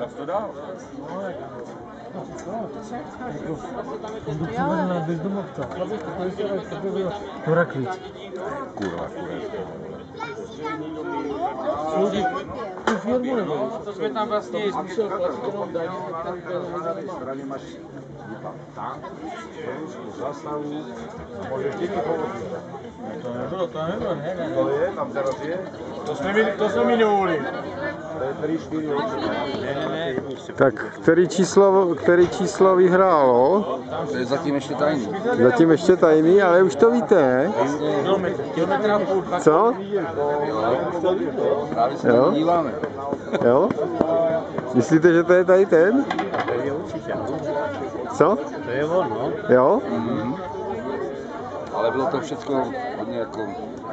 Jak to dál? Bez domovca. To rakvic. Kurva. Slouží tu firmu nebo? To jsme tam vlastně Musel platit jenom daně, Straně máš tank, zastavu, můžeš děti pomoci. to nebylo, ne? To je, tam teraz je. To jsme mi nevolili. To je 3-4 roky. Ne. Tak který číslo vyhrálo? To je zatím ještě tajný. Zatím ještě tajný, ale už to víte, ne? Kilometr a půl. Co? Právě se Jo? tam díváme. Jo? Myslíte, že to je tady ten? Co? To je on, no. Jo? Ale bylo to všechno hodně jako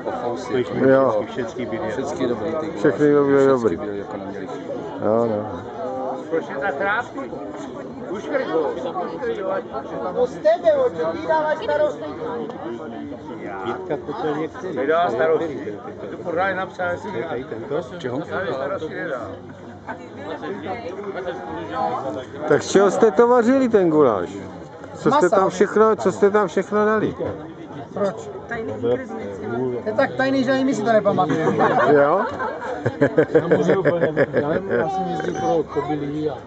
o fousy. Jo. Všechny dobrý ty góly. Všechny byly dobrý. Byly jako neměli chybu. Jo, no. To z tebe, oči, ty dáváš starosti. Pětka kotel některý. Nedá starosti. To pořád je napsáno, jestli Čeho? starosti nedá. Tak z čeho jste to vařili, ten guláš? Co jste tam všechno dali? Proč? Je tak tajný, že ani my si to nepamatujeme. Jo? Já jsem jezdil pro kobylí a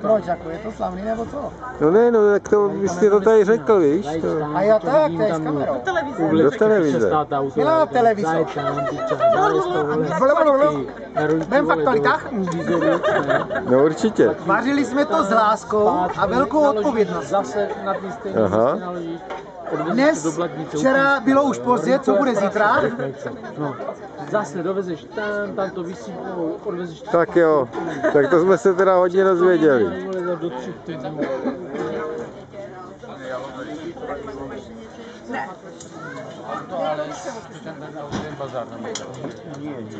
Proč, jako je to slavný nebo co? No ne, no tak to byste to tady řekl, víš? To... A jo tak, to je s kamerou. Do televize. Měla televizor. Budeme v aktualitách? No určitě. Vařili jsme to s láskou a velkou odpovědností. Zase na ty stejné Aha. Dnes, včera bylo už pozdě, co bude zítra? No, zase dovezeš tam to vysypnou, odvezeš Tak jo, tak to jsme se teda hodně dozvěděli. do 3 týdnů. To ale ten bazár tam je.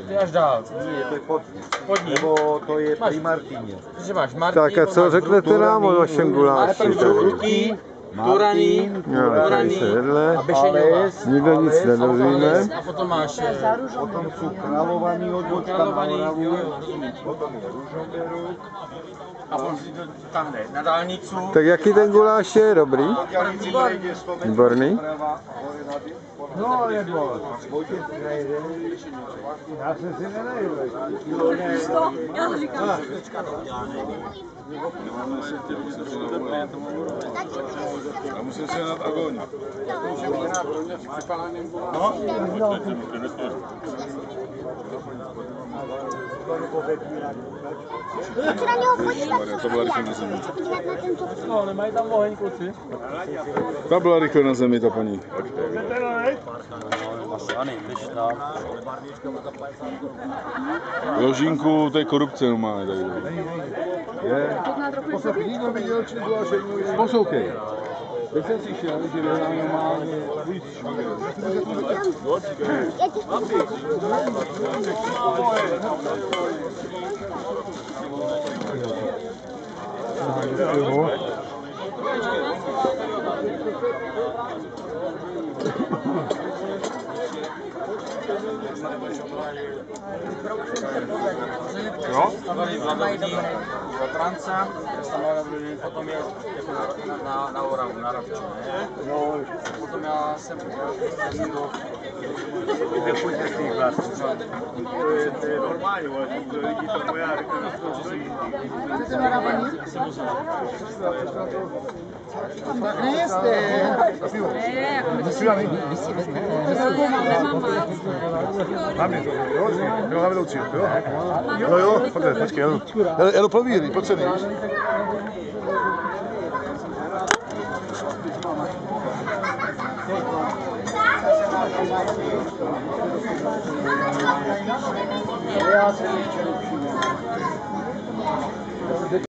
Ty až dál. Nie, to je Pod ní. Nebo to je pri Martíně. Že máš Martin, Tak a co řeknete nám o vašem guláši? Žlutý, Turaný, Jo, tady se jedle. a Bešeňová. Nikdo nic nedozvíme. A potom máš Potom sú kráľovaní odbočka na Královaný, Oravu. jo, rozumím. Potom je Ružomberok. A potom si to tam jde, na dálnicu. Tak jaký ten guláš je? Dobrý? Diaľnici nejde 100 metrov Výborný. doprava, hore na No, je dole. Pojďte si nejde. Já jsem si nenajel. Já to říkám. A musím si dát agoň. Můžu na něho podívat, To byla rychle na zemi. podívat na tento No, nemají tam oheň, kluci. Ta byla rychle na zemi, ta paní. Ložínku té korupce máme tady. Je. Poslouchej. Teď jsem si šel, že vyhrál normálně víc švír. Jo? Stavili do Tranca, potom je na Oravu, na Ravče, ne? Potom já jsem Nepojďte z těch vlastů. To je normální, ale lidi tomu já řeknu, Tak nejeste. Hlavně to, jo? Jo, na vedoucí, jo? Jo, jo, počkej, jo. Jdu províry, pojď se víš. Já jsem